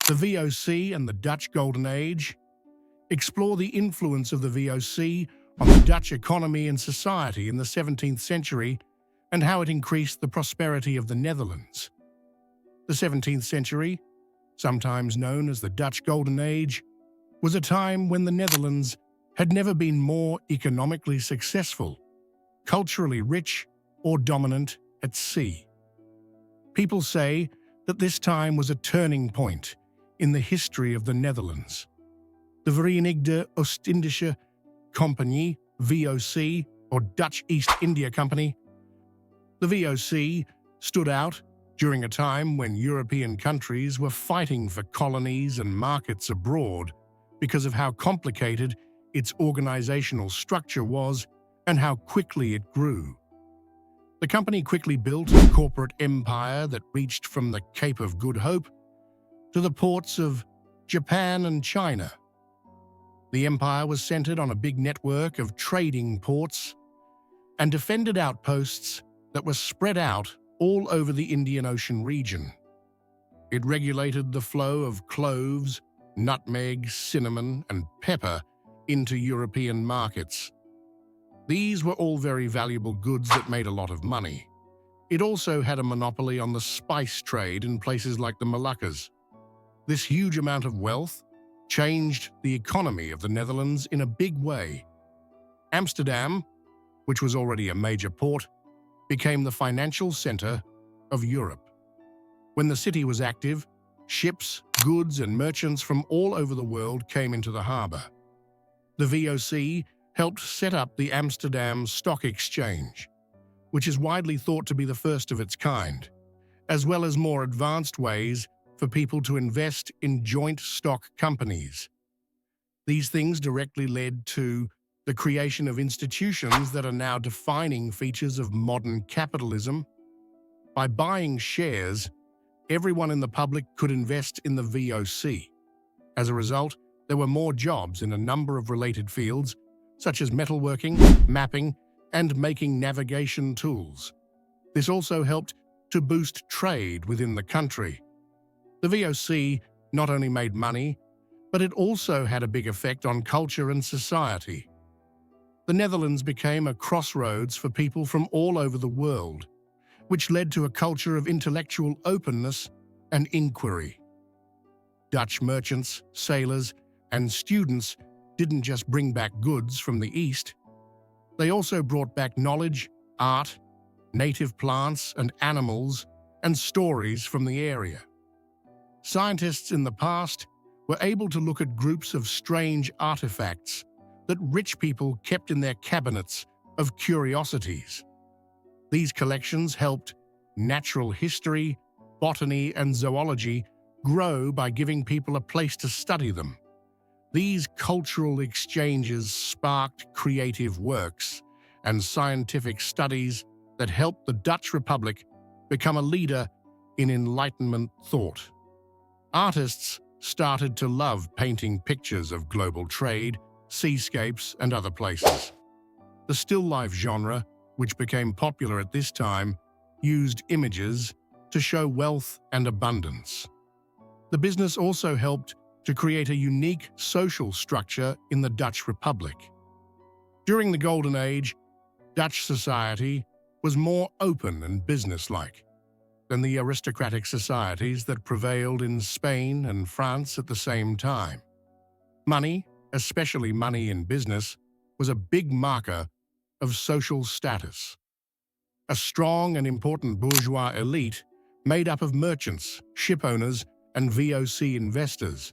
The VOC and the Dutch Golden Age. Explore the influence of the VOC on the Dutch economy and society in the 17th century and how it increased the prosperity of the Netherlands. The 17th century, sometimes known as the Dutch Golden Age, was a time when the Netherlands had never been more economically successful, culturally rich, or dominant at sea. People say that this time was a turning point in the history of the Netherlands. The Verenigde Oost-Indische Compagnie, VOC, or Dutch East India Company. The VOC stood out during a time when European countries were fighting for colonies and markets abroad because of how complicated its organizational structure was and how quickly it grew. The company quickly built a corporate empire that reached from the Cape of Good Hope to the ports of Japan and China. The empire was centered on a big network of trading ports and defended outposts that were spread out all over the Indian Ocean region. It regulated the flow of cloves, nutmeg, cinnamon, and pepper into European markets. These were all very valuable goods that made a lot of money. It also had a monopoly on the spice trade in places like the Massacres. This huge amount of wealth changed the economy of the Netherlands in a big way. Amsterdam, which was already a major port, became the financial center of Europe. When the city was active, ships, goods, and merchants from all over the world came into the harbor. The VOC helped set up the Amsterdam Stock Exchange, which is widely thought to be the first of its kind, as well as more advanced ways for people to invest in joint stock companies. These things directly led to the creation of institutions that are now defining features of modern capitalism. By buying shares, everyone in the public could invest in the VOC. As a result, there were more jobs in a number of related fields, such as metalworking, mapping, and making navigation tools. This also helped to boost trade within the country. The VOC not only made money, but it also had a big effect on culture and society. The Netherlands became a crossroads for people from all over the world, which led to a culture of intellectual openness and inquiry. Dutch merchants, sailors, and students didn't just bring back goods from the East. They also brought back knowledge, art, native plants and animals, and stories from the area. Scientists in the past were able to look at groups of strange artifacts that rich people kept in their cabinets of curiosities. These collections helped natural history, botany, and zoology grow by giving people a place to study them. These cultural exchanges sparked creative works and scientific studies that helped the Dutch Republic become a leader in Enlightenment thought. Artists started to love painting pictures of global trade, seascapes, and other places. The still life genre, which became popular at this time, used images to show wealth and abundance. The business also helped to create a unique social structure in the Dutch Republic. During the Golden Age, Dutch society was more open and businesslike than the aristocratic societies that prevailed in Spain and France at the same time. Money, especially money in business, was a big marker of social status. A strong and important bourgeois elite made up of merchants, ship owners, and VOC investors.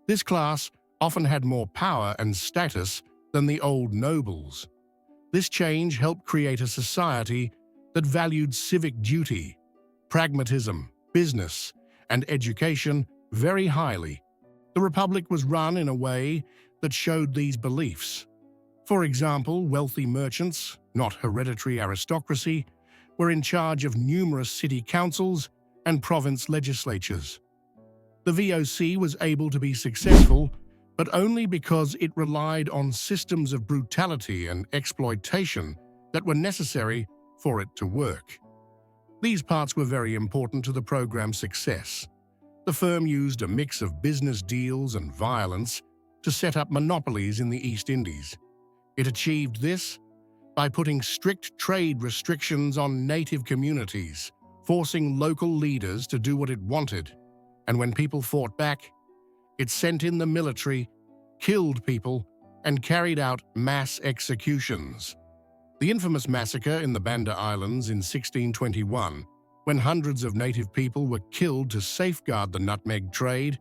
This class often had more power and status than the old nobles. This change helped create a society that valued civic duty, pragmatism, business, and education very highly. The Republic was run in a way that showed these beliefs. For example, wealthy merchants, not hereditary aristocracy, were in charge of numerous city councils and province legislatures. The VOC was able to be successful, but only because it relied on systems of brutality and exploitation that were necessary for it to work. These parts were very important to the program's success. The firm used a mix of business deals and violence to set up monopolies in the East Indies. It achieved this by putting strict trade restrictions on native communities, forcing local leaders to do what it wanted. And when people fought back, it sent in the military, killed people, and carried out mass executions. The infamous massacre in the Banda Islands in 1621, when hundreds of native people were killed to safeguard the nutmeg trade,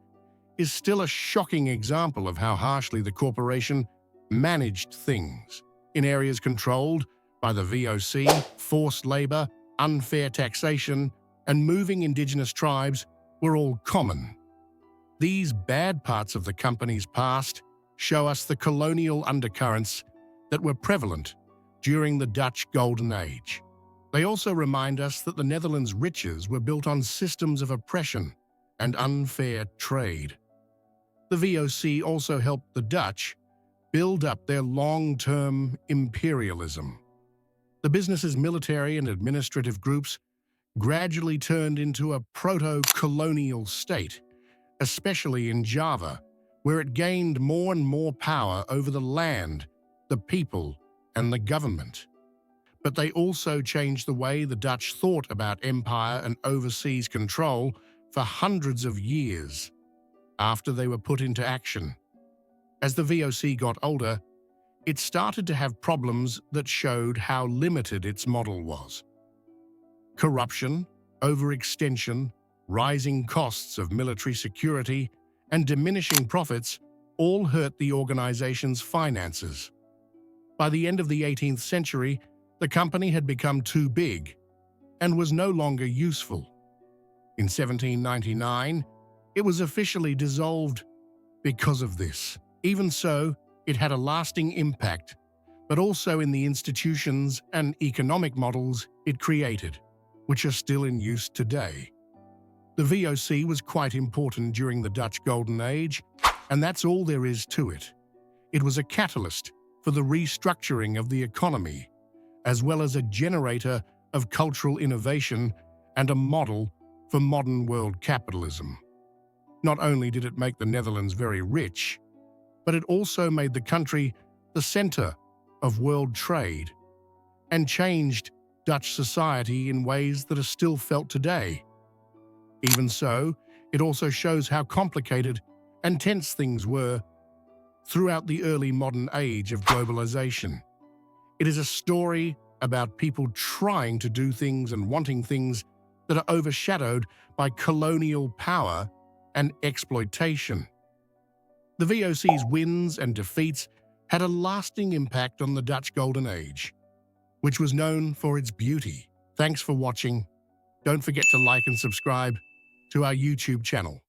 is still a shocking example of how harshly the corporation managed things. In areas controlled by the VOC, forced labor, unfair taxation, and moving indigenous tribes were all common. These bad parts of the company's past show us the colonial undercurrents that were prevalent during the Dutch Golden Age. They also remind us that the Netherlands' riches were built on systems of oppression and unfair trade. The VOC also helped the Dutch build up their long-term imperialism. The business's military and administrative groups gradually turned into a proto-colonial state, especially in Java, where it gained more and more power over the land, the people, and the government. But they also changed the way the Dutch thought about empire and overseas control for hundreds of years after they were put into action. As the VOC got older, it started to have problems that showed how limited its model was. Corruption, overextension, rising costs of military security, and diminishing profits all hurt the organization's finances. By the end of the 18th century, the company had become too big and was no longer useful. In 1799, it was officially dissolved because of this. Even so, it had a lasting impact, but also in the institutions and economic models it created, which are still in use today. The VOC was quite important during the Dutch Golden Age, and that's all there is to it. It was a catalyst for the restructuring of the economy, as well as a generator of cultural innovation and a model for modern world capitalism. Not only did it make the Netherlands very rich, but it also made the country the center of world trade and changed Dutch society in ways that are still felt today. Even so, it also shows how complicated and tense things were throughout the early modern age of globalization. It is a story about people trying to do things and wanting things that are overshadowed by colonial power and exploitation. The VOC's wins and defeats had a lasting impact on the Dutch Golden Age, which was known for its beauty. Thanks for watching. Don't forget to like and subscribe to our YouTube channel.